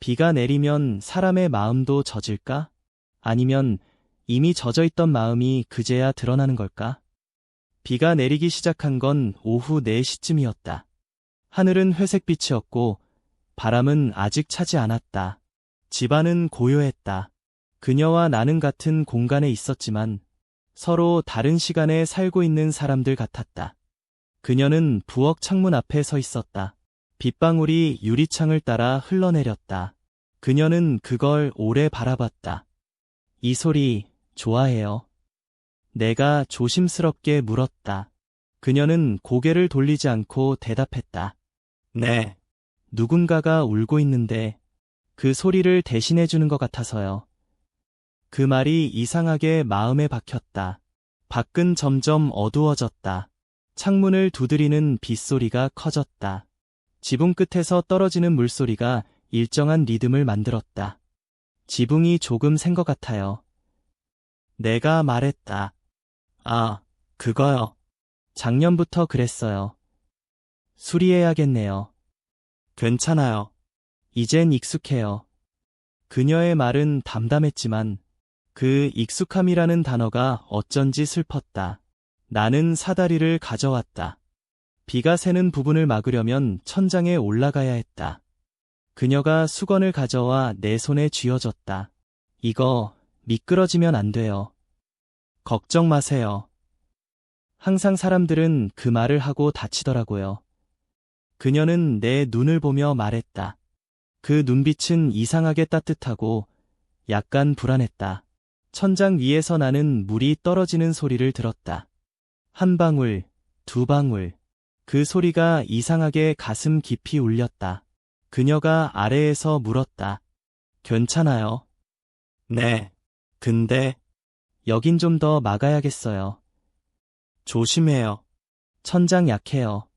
비가 내리면 사람의 마음도 젖을까? 아니면 이미 젖어 있던 마음이 그제야 드러나는 걸까? 비가 내리기 시작한 건 오후 4시쯤이었다. 하늘은 회색빛이었고 바람은 아직 차지 않았다. 집안은 고요했다. 그녀와 나는 같은 공간에 있었지만 서로 다른 시간에 살고 있는 사람들 같았다. 그녀는 부엌 창문 앞에 서 있었다. 빗방울이 유리창을 따라 흘러내렸다. 그녀는 그걸 오래 바라봤다. 이 소리 좋아해요? 내가 조심스럽게 물었다. 그녀는 고개를 돌리지 않고 대답했다. 네. 누군가가 울고 있는데 그 소리를 대신해 주는 것 같아서요. 그 말이 이상하게 마음에 박혔다. 밖은 점점 어두워졌다. 창문을 두드리는 빗소리가 커졌다. 지붕 끝에서 떨어지는 물소리가 일정한 리듬을 만들었다. 지붕이 조금 샌 것 같아요. 내가 말했다. 아, 그거요. 작년부터 그랬어요. 수리해야겠네요. 괜찮아요. 이젠 익숙해요. 그녀의 말은 담담했지만 그 익숙함이라는 단어가 어쩐지 슬펐다. 나는 사다리를 가져왔다. 비가 새는 부분을 막으려면 천장에 올라가야 했다. 그녀가 수건을 가져와 내 손에 쥐어줬다. 이거 미끄러지면 안 돼요. 걱정 마세요. 항상 사람들은 그 말을 하고 다치더라고요. 그녀는 내 눈을 보며 말했다. 그 눈빛은 이상하게 따뜻하고 약간 불안했다. 천장 위에서 나는 물이 떨어지는 소리를 들었다. 한 방울, 두 방울. 그 소리가 이상하게 가슴 깊이 울렸다. 그녀가 아래에서 물었다. 괜찮아요? 네. 근데 여긴 좀 더 막아야겠어요. 조심해요. 천장 약해요.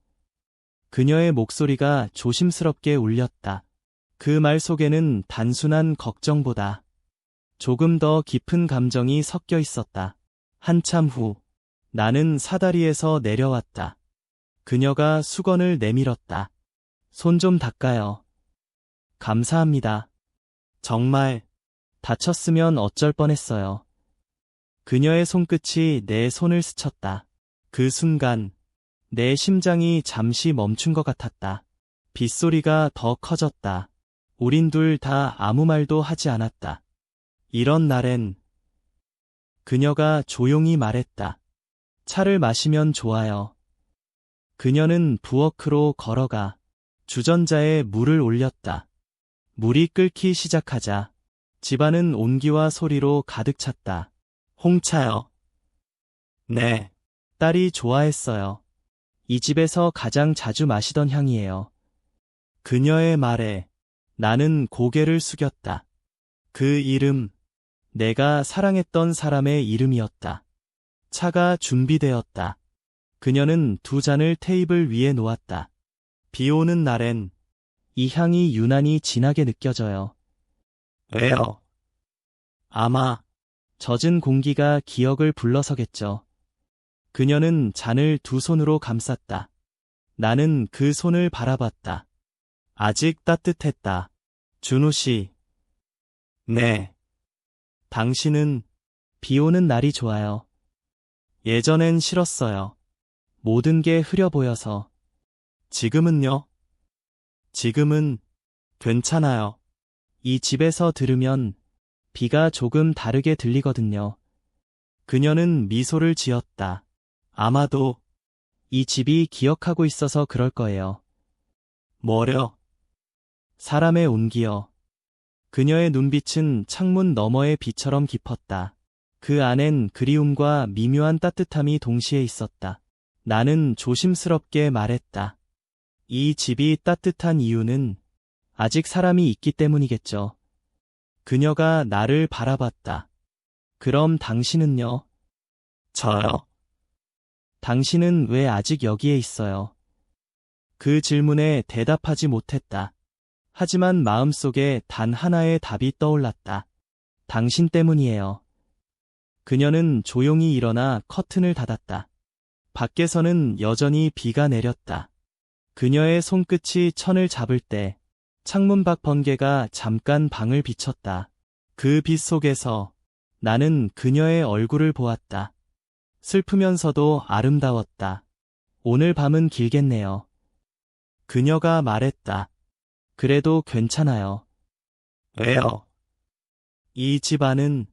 그녀의 목소리가 조심스럽게 울렸다. 그 말 속에는 단순한 걱정보다 조금 더 깊은 감정이 섞여 있었다. 한참 후, 나는 사다리에서 내려왔다. 그녀가 수건을 내밀었다. 손 좀 닦아요. 감사합니다. 정말 다쳤으면 어쩔 뻔했어요. 그녀의 손끝이 내 손을 스쳤다. 그 순간 내 심장이 잠시 멈춘 것 같았다. 빗소리가 더 커졌다. 우린 둘 다 아무 말도 하지 않았다. 이런 날엔 그녀가 조용히 말했다. 차를 마시면 좋아요. 그녀는 부엌으로 걸어가 주전자에 물을 올렸다. 물이 끓기 시작하자 집안은 온기와 소리로 가득 찼다. 홍차요. 네. 딸이 좋아했어요. 이 집에서 가장 자주 마시던 향이에요. 그녀의 말에 나는 고개를 숙였다. 그 이름, 내가 사랑했던 사람의 이름이었다. 차가 준비되었다. 그녀는 두 잔을 테이블 위에 놓았다. 비 오는 날엔 이 향이 유난히 진하게 느껴져요. 왜요? 아마 젖은 공기가 기억을 불러서겠죠. 그녀는 잔을 두 손으로 감쌌다. 나는 그 손을 바라봤다. 아직 따뜻했다. 준호 씨. 네. 당신은 비 오는 날이 좋아요. 예전엔 싫었어요. 모든 게 흐려 보여서. 지금은요? 지금은 괜찮아요. 이 집에서 들으면 비가 조금 다르게 들리거든요. 그녀는 미소를 지었다. 아마도 이 집이 기억하고 있어서 그럴 거예요. 뭐려? 사람의 온기요. 그녀의 눈빛은 창문 너머의 비처럼 깊었다. 그 안엔 그리움과 미묘한 따뜻함이 동시에 있었다. 나는 조심스럽게 말했다. 이 집이 따뜻한 이유는 아직 사람이 있기 때문이겠죠. 그녀가 나를 바라봤다. 그럼 당신은요? 저요? 당신은 왜 아직 여기에 있어요? 그 질문에 대답하지 못했다. 하지만 마음속에 단 하나의 답이 떠올랐다. 당신 때문이에요. 그녀는 조용히 일어나 커튼을 닫았다. 밖에서는 여전히 비가 내렸다. 그녀의 손끝이 천을 잡을 때 창문 밖 번개가 잠깐 방을 비췄다. 그 빛 속에서 나는 그녀의 얼굴을 보았다. 슬프면서도 아름다웠다. 오늘 밤은 길겠네요. 그녀가 말했다. 그래도 괜찮아요. 왜요? 이 집 안은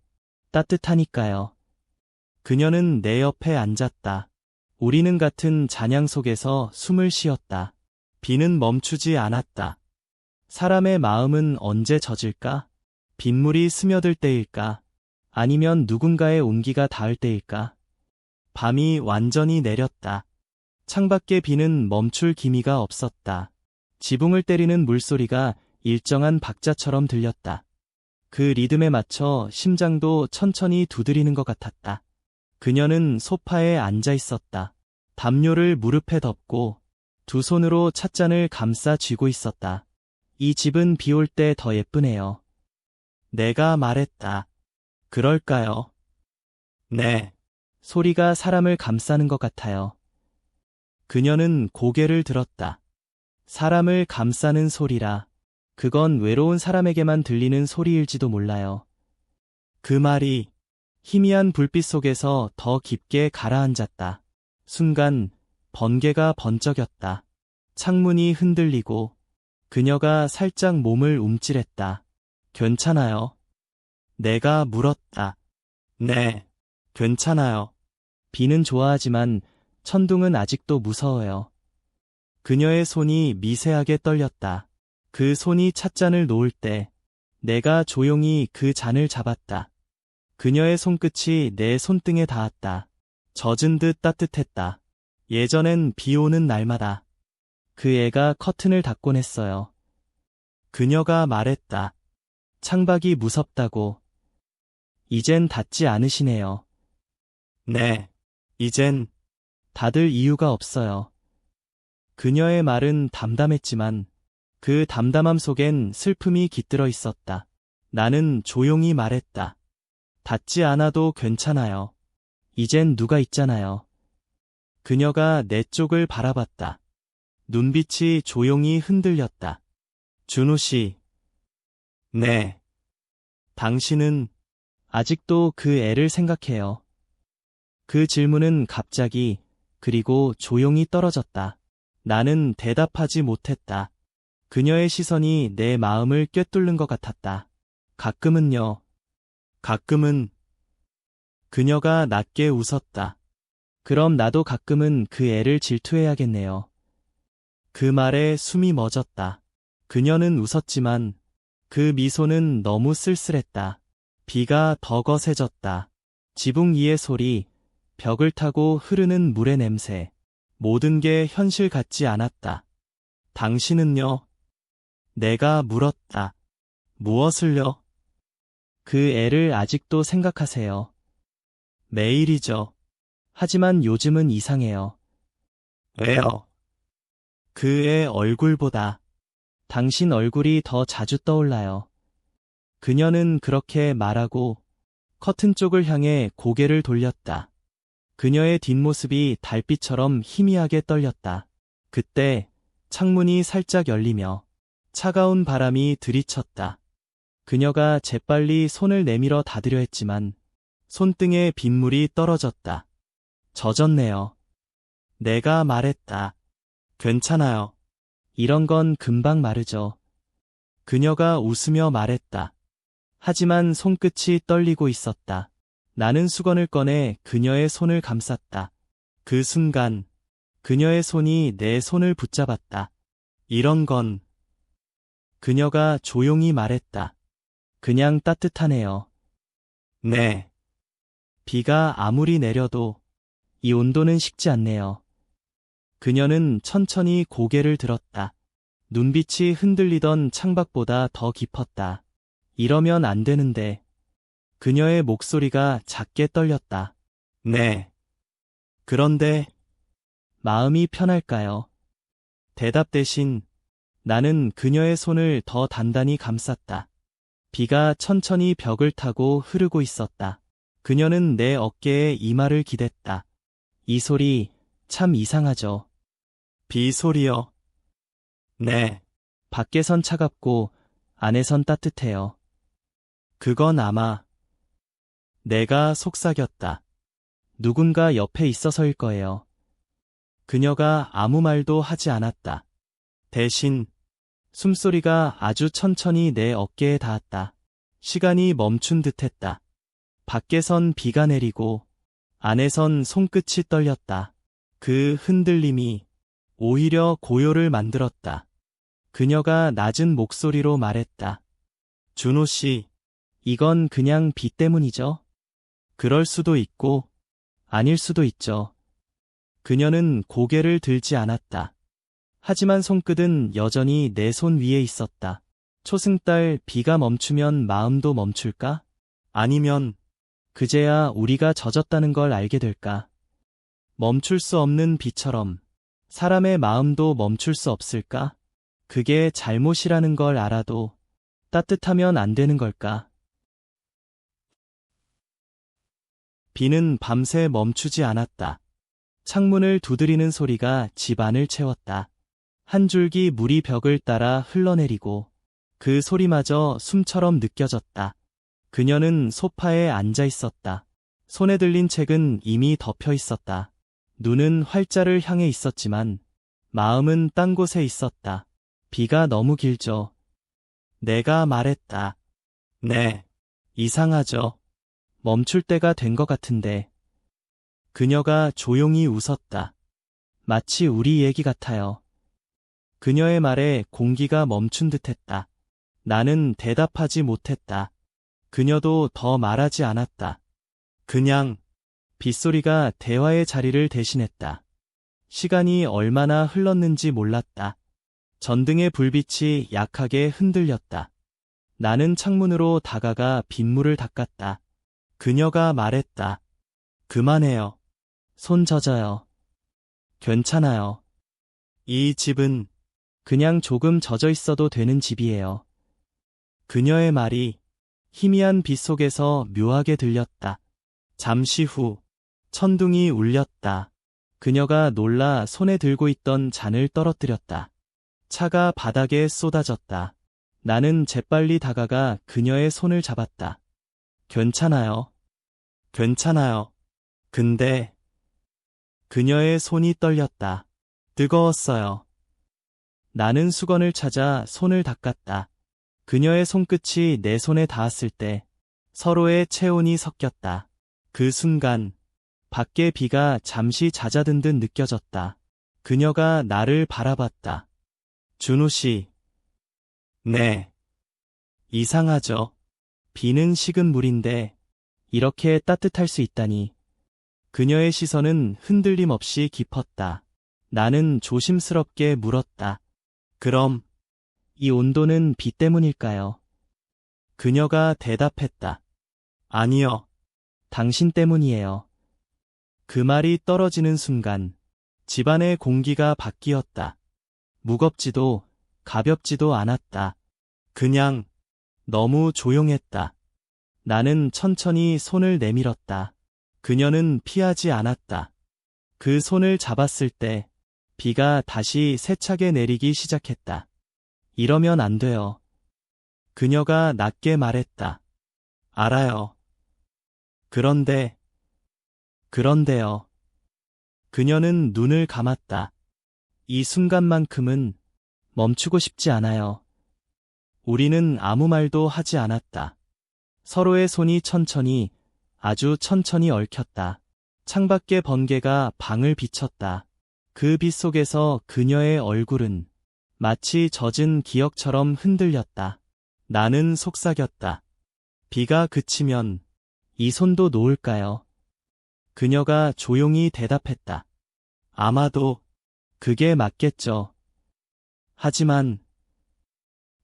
따뜻하니까요. 그녀는 내 옆에 앉았다. 우리는 같은 잔향 속에서 숨을 쉬었다. 비는 멈추지 않았다. 사람의 마음은 언제 젖을까? 빗물이 스며들 때일까? 아니면 누군가의 온기가 닿을 때일까? 밤이 완전히 내렸다. 창밖에 비는 멈출 기미가 없었다. 지붕을 때리는 물소리가 일정한 박자처럼 들렸다. 그 리듬에 맞춰 심장도 천천히 두드리는 것 같았다. 그녀는 소파에 앉아 있었다. 담요를 무릎에 덮고 두 손으로 찻잔을 감싸 쥐고 있었다. 이 집은 비 올 때 더 예쁘네요. 내가 말했다. 그럴까요? 네. 소리가 사람을 감싸는 것 같아요. 그녀는 고개를 들었다. 사람을 감싸는 소리라. 그건 외로운 사람에게만 들리는 소리일지도 몰라요. 그 말이 희미한 불빛 속에서 더 깊게 가라앉았다. 순간 번개가 번쩍였다. 창문이 흔들리고 그녀가 살짝 몸을 움찔했다. 괜찮아요? 내가 물었다. 네. 괜찮아요. 비는 좋아하지만 천둥은 아직도 무서워요. 그녀의 손이 미세하게 떨렸다. 그 손이 찻잔을 놓을 때 내가 조용히 그 잔을 잡았다. 그녀의 손끝이 내 손등에 닿았다. 젖은 듯 따뜻했다. 예전엔 비 오는 날마다 그 애가 커튼을 닫곤 했어요. 그녀가 말했다. 창밖이 무섭다고. 이젠 닫지 않으시네요. 네. 이젠 닫을 이유가 없어요. 그녀의 말은 담담했지만 그 담담함 속엔 슬픔이 깃들어 있었다. 나는 조용히 말했다. 닫지 않아도 괜찮아요. 이젠 누가 있잖아요. 그녀가 내 쪽을 바라봤다. 눈빛이 조용히 흔들렸다. 준호 씨, 네. 당신은 아직도 그 애를 생각해요. 그 질문은 갑자기 그리고 조용히 떨어졌다. 나는 대답하지 못했다. 그녀의 시선이 내 마음을 꿰뚫는 것 같았다. 가끔은요. 가끔은. 그녀가 낮게 웃었다. 그럼 나도 가끔은 그 애를 질투해야겠네요. 그 말에 숨이 멎었다. 그녀는 웃었지만 그 미소는 너무 쓸쓸했다. 비가 더 거세졌다. 지붕 위의 소리, 벽을 타고 흐르는 물의 냄새. 모든 게 현실 같지 않았다. 당신은요? 내가 물었다. 무엇을요? 그 애를 아직도 생각하세요. 매일이죠. 하지만 요즘은 이상해요. 왜요? 그 애 얼굴보다 당신 얼굴이 더 자주 떠올라요. 그녀는 그렇게 말하고 커튼 쪽을 향해 고개를 돌렸다. 그녀의 뒷모습이 달빛처럼 희미하게 떨렸다. 그때 창문이 살짝 열리며 차가운 바람이 들이쳤다. 그녀가 재빨리 손을 내밀어 닫으려 했지만 손등에 빗물이 떨어졌다. 젖었네요. 내가 말했다. 괜찮아요. 이런 건 금방 마르죠. 그녀가 웃으며 말했다. 하지만 손끝이 떨리고 있었다. 나는 수건을 꺼내 그녀의 손을 감쌌다. 그 순간 그녀의 손이 내 손을 붙잡았다. 이런 건 그녀가 조용히 말했다. 그냥 따뜻하네요. 네. 비가 아무리 내려도 이 온도는 식지 않네요. 그녀는 천천히 고개를 들었다. 눈빛이 흔들리던 창밖보다 더 깊었다. 이러면 안 되는데. 그녀의 목소리가 작게 떨렸다. 네. 그런데 마음이 편할까요? 대답 대신 나는 그녀의 손을 더 단단히 감쌌다. 비가 천천히 벽을 타고 흐르고 있었다. 그녀는 내 어깨에 이마를 기댔다. 이 소리 참 이상하죠. 비 소리요. 네. 밖에선 차갑고 안에선 따뜻해요. 그건 아마 내가 속삭였다. 누군가 옆에 있어서일 거예요. 그녀가 아무 말도 하지 않았다. 대신 숨소리가 아주 천천히 내 어깨에 닿았다. 시간이 멈춘 듯했다. 밖에선 비가 내리고 안에선 손끝이 떨렸다. 그 흔들림이 오히려 고요를 만들었다. 그녀가 낮은 목소리로 말했다. 준호 씨, 이건 그냥 비 때문이죠? 그럴 수도 있고 아닐 수도 있죠. 그녀는 고개를 들지 않았다. 하지만 손끝은 여전히 내 손 위에 있었다. 초승달 비가 멈추면 마음도 멈출까? 아니면 그제야 우리가 젖었다는 걸 알게 될까? 멈출 수 없는 비처럼 사람의 마음도 멈출 수 없을까? 그게 잘못이라는 걸 알아도 따뜻하면 안 되는 걸까? 비는 밤새 멈추지 않았다. 창문을 두드리는 소리가 집 안을 채웠다. 한 줄기 물이 벽을 따라 흘러내리고 그 소리마저 숨처럼 느껴졌다. 그녀는 소파에 앉아 있었다. 손에 들린 책은 이미 덮여 있었다. 눈은 활자를 향해 있었지만 마음은 딴 곳에 있었다. 비가 너무 길죠. 내가 말했다. 네. 이상하죠. 멈출 때가 된 것 같은데. 그녀가 조용히 웃었다. 마치 우리 얘기 같아요. 그녀의 말에 공기가 멈춘 듯했다. 나는 대답하지 못했다. 그녀도 더 말하지 않았다. 그냥 빗소리가 대화의 자리를 대신했다. 시간이 얼마나 흘렀는지 몰랐다. 전등의 불빛이 약하게 흔들렸다. 나는 창문으로 다가가 빗물을 닦았다. 그녀가 말했다. 그만해요. 손 젖어요. 괜찮아요. 이 집은 그냥 조금 젖어 있어도 되는 집이에요. 그녀의 말이 희미한 빛 속에서 묘하게 들렸다. 잠시 후 천둥이 울렸다. 그녀가 놀라 손에 들고 있던 잔을 떨어뜨렸다. 차가 바닥에 쏟아졌다. 나는 재빨리 다가가 그녀의 손을 잡았다. 괜찮아요. 괜찮아요. 근데 그녀의 손이 떨렸다. 뜨거웠어요. 나는 수건을 찾아 손을 닦았다. 그녀의 손끝이 내 손에 닿았을 때 서로의 체온이 섞였다. 그 순간 밖에 비가 잠시 잦아든 듯 느껴졌다. 그녀가 나를 바라봤다. 준호 씨. 네. 이상하죠. 비는 식은 물인데 이렇게 따뜻할 수 있다니. 그녀의 시선은 흔들림 없이 깊었다. 나는 조심스럽게 물었다. 그럼 이 온도는 비 때문일까요? 그녀가 대답했다. 아니요. 당신 때문이에요. 그 말이 떨어지는 순간 집안의 공기가 바뀌었다. 무겁지도 가볍지도 않았다. 그냥 너무 조용했다. 나는 천천히 손을 내밀었다. 그녀는 피하지 않았다. 그 손을 잡았을 때 비가 다시 세차게 내리기 시작했다. 이러면 안 돼요. 그녀가 낮게 말했다. 알아요. 그런데요. 그녀는 눈을 감았다. 이 순간만큼은 멈추고 싶지 않아요. 우리는 아무 말도 하지 않았다. 서로의 손이 천천히, 아주 천천히 얽혔다. 창밖의 번개가 방을 비쳤다. 그 빛 속에서 그녀의 얼굴은 마치 젖은 기억처럼 흔들렸다. 나는 속삭였다. 비가 그치면 이 손도 놓을까요? 그녀가 조용히 대답했다. 아마도 그게 맞겠죠. 하지만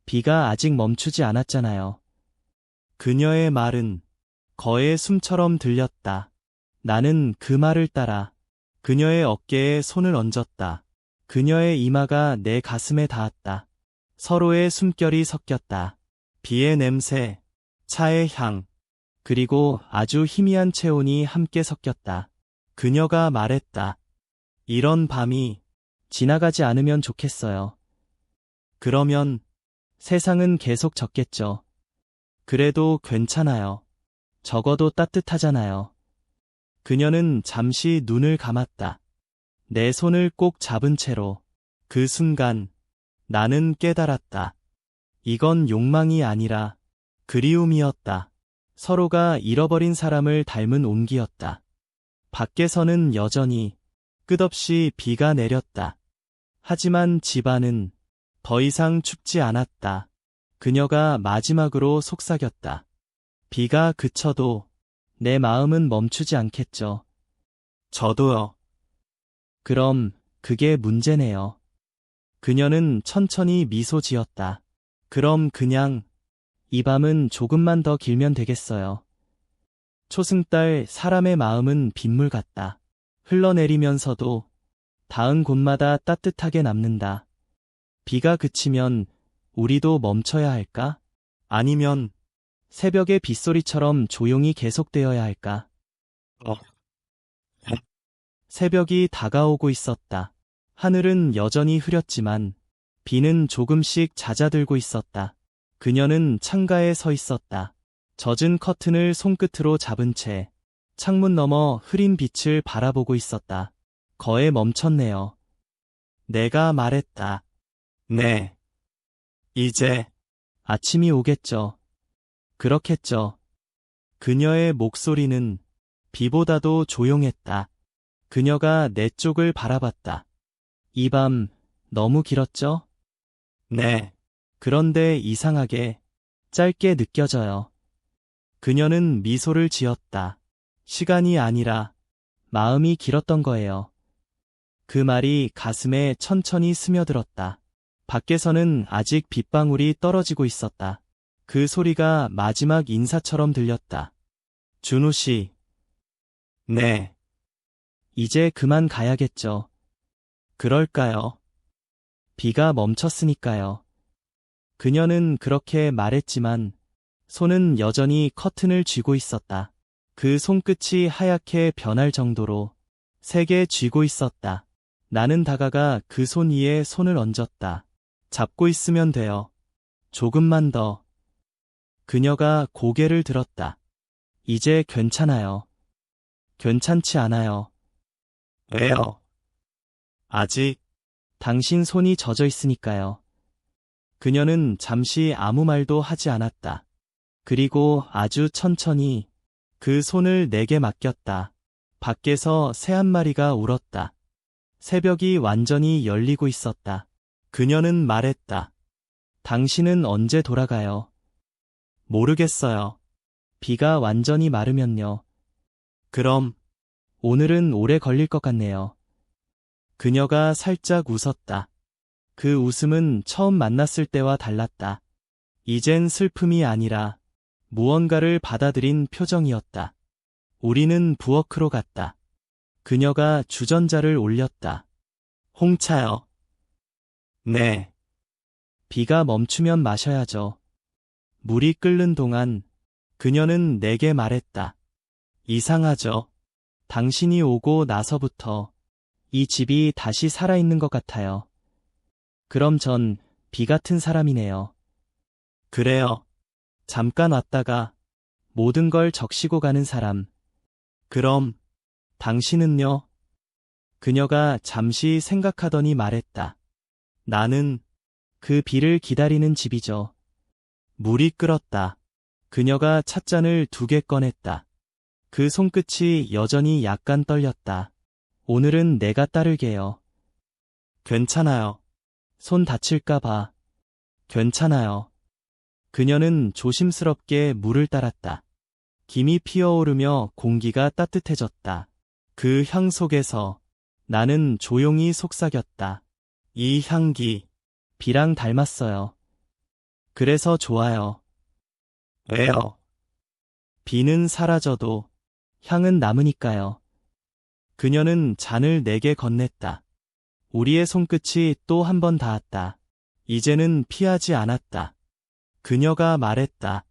비가 아직 멈추지 않았잖아요. 그녀의 말은 거의 숨처럼 들렸다. 나는 그 말을 따라 그녀의 어깨에 손을 얹었다. 그녀의 이마가 내 가슴에 닿았다. 서로의 숨결이 섞였다. 비의 냄새, 차의 향, 그리고 아주 희미한 체온이 함께 섞였다. 그녀가 말했다. 이런 밤이 지나가지 않으면 좋겠어요. 그러면 세상은 계속 젖겠죠. 그래도 괜찮아요. 적어도 따뜻하잖아요. 그녀는 잠시 눈을 감았다. 내 손을 꼭 잡은 채로. 그 순간 나는 깨달았다. 이건 욕망이 아니라 그리움이었다. 서로가 잃어버린 사람을 닮은 온기였다. 밖에서는 여전히 끝없이 비가 내렸다. 하지만 집 안은 더 이상 춥지 않았다. 그녀가 마지막으로 속삭였다. 비가 그쳐도 내 마음은 멈추지 않겠죠. 저도요. 그럼 그게 문제네요. 그녀는 천천히 미소 지었다. 그럼 그냥 이 밤은 조금만 더 길면 되겠어요. 초승달 사람의 마음은 빗물 같다. 흘러내리면서도 닿은 곳마다 따뜻하게 남는다. 비가 그치면 우리도 멈춰야 할까? 아니면 새벽의 빗소리처럼 조용히 계속되어야 할까? 어, 새벽이 다가오고 있었다. 하늘은 여전히 흐렸지만 비는 조금씩 잦아들고 있었다. 그녀는 창가에 서 있었다. 젖은 커튼을 손끝으로 잡은 채 창문 너머 흐린 빛을 바라보고 있었다. 거에 멈췄네요. 내가 말했다. 네. 이제, 아침이 오겠죠. 그렇겠죠. 그녀의 목소리는 비보다도 조용했다. 그녀가 내 쪽을 바라봤다. 이 밤 너무 길었죠? 네. 그런데 이상하게 짧게 느껴져요. 그녀는 미소를 지었다. 시간이 아니라 마음이 길었던 거예요. 그 말이 가슴에 천천히 스며들었다. 밖에서는 아직 빗방울이 떨어지고 있었다. 그 소리가 마지막 인사처럼 들렸다. 준호 씨, 네. 이제 그만 가야겠죠. 그럴까요? 비가 멈췄으니까요. 그녀는 그렇게 말했지만 손은 여전히 커튼을 쥐고 있었다. 그 손끝이 하얗게 변할 정도로 세게 쥐고 있었다. 나는 다가가 그 손 위에 손을 얹었다. 잡고 있으면 돼요. 조금만 더. 그녀가 고개를 들었다. 이제 괜찮아요. 괜찮지 않아요. 왜요? 아직 당신 손이 젖어 있으니까요. 그녀는 잠시 아무 말도 하지 않았다. 그리고 아주 천천히 그 손을 내게 맡겼다. 밖에서 새 한 마리가 울었다. 새벽이 완전히 열리고 있었다. 그녀는 말했다. 당신은 언제 돌아가요? 모르겠어요. 비가 완전히 마르면요. 그럼 오늘은 오래 걸릴 것 같네요. 그녀가 살짝 웃었다. 그 웃음은 처음 만났을 때와 달랐다. 이젠 슬픔이 아니라 무언가를 받아들인 표정이었다. 우리는 부엌으로 갔다. 그녀가 주전자를 올렸다. 홍차요. 네. 비가 멈추면 마셔야죠. 물이 끓는 동안 그녀는 내게 말했다. 이상하죠. 당신이 오고 나서부터 이 집이 다시 살아있는 것 같아요. 그럼 전 비 같은 사람이네요. 그래요. 잠깐 왔다가 모든 걸 적시고 가는 사람. 그럼 당신은요? 그녀가 잠시 생각하더니 말했다. 나는 그 비를 기다리는 집이죠. 물이 끓었다. 그녀가 찻잔을 2개 꺼냈다. 그 손끝이 여전히 약간 떨렸다. 오늘은 내가 따를게요. 괜찮아요. 손 다칠까봐. 괜찮아요. 그녀는 조심스럽게 물을 따랐다. 김이 피어오르며 공기가 따뜻해졌다. 그 향 속에서 나는 조용히 속삭였다. 이 향기, 비랑 닮았어요. 그래서 좋아요. 왜요? 비는 사라져도 향은 남으니까요. 그녀는 잔을 내게 건넸다. 우리의 손끝이 또 한 번 닿았다. 이제는 피하지 않았다. 그녀가 말했다.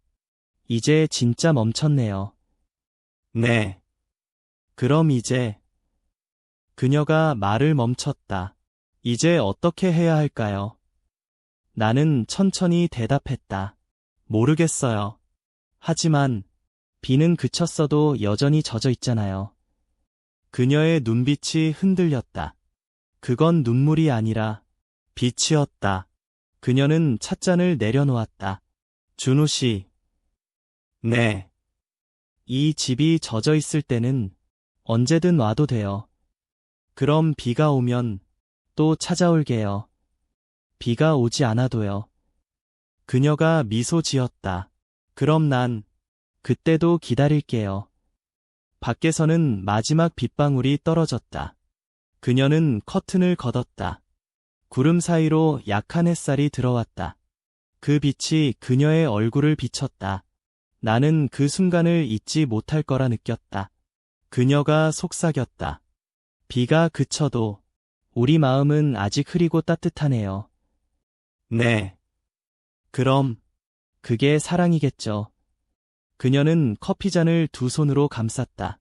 이제 진짜 멈췄네요. 네. 그럼 이제 그녀가 말을 멈췄다. 이제 어떻게 해야 할까요? 나는 천천히 대답했다. 모르겠어요. 하지만 비는 그쳤어도 여전히 젖어 있잖아요. 그녀의 눈빛이 흔들렸다. 그건 눈물이 아니라 빛이었다. 그녀는 찻잔을 내려놓았다. 준우 씨, 네. 이 집이 젖어 있을 때는 언제든 와도 돼요. 그럼 비가 오면 또 찾아올게요. 비가 오지 않아도요. 그녀가 미소 지었다. 그럼 난 그때도 기다릴게요. 밖에서는 마지막 빗방울이 떨어졌다. 그녀는 커튼을 걷었다. 구름 사이로 약한 햇살이 들어왔다. 그 빛이 그녀의 얼굴을 비쳤다. 나는 그 순간을 잊지 못할 거라 느꼈다. 그녀가 속삭였다. 비가 그쳐도 우리 마음은 아직 흐리고 따뜻하네요. 네. 그럼 그게 사랑이겠죠. 그녀는 커피잔을 두 손으로 감쌌다.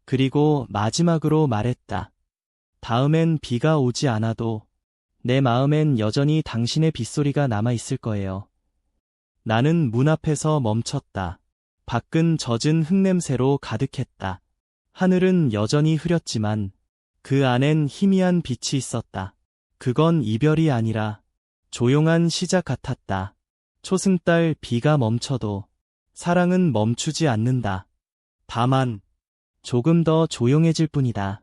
그리고 마지막으로 말했다. 다음엔 비가 오지 않아도 내 마음엔 여전히 당신의 빗소리가 남아있을 거예요. 나는 문 앞에서 멈췄다. 밖은 젖은 흙냄새로 가득했다. 하늘은 여전히 흐렸지만 그 안엔 희미한 빛이 있었다. 그건 이별이 아니라 조용한 시작 같았다. 초승달 비가 멈춰도 사랑은 멈추지 않는다. 다만 조금 더 조용해질 뿐이다.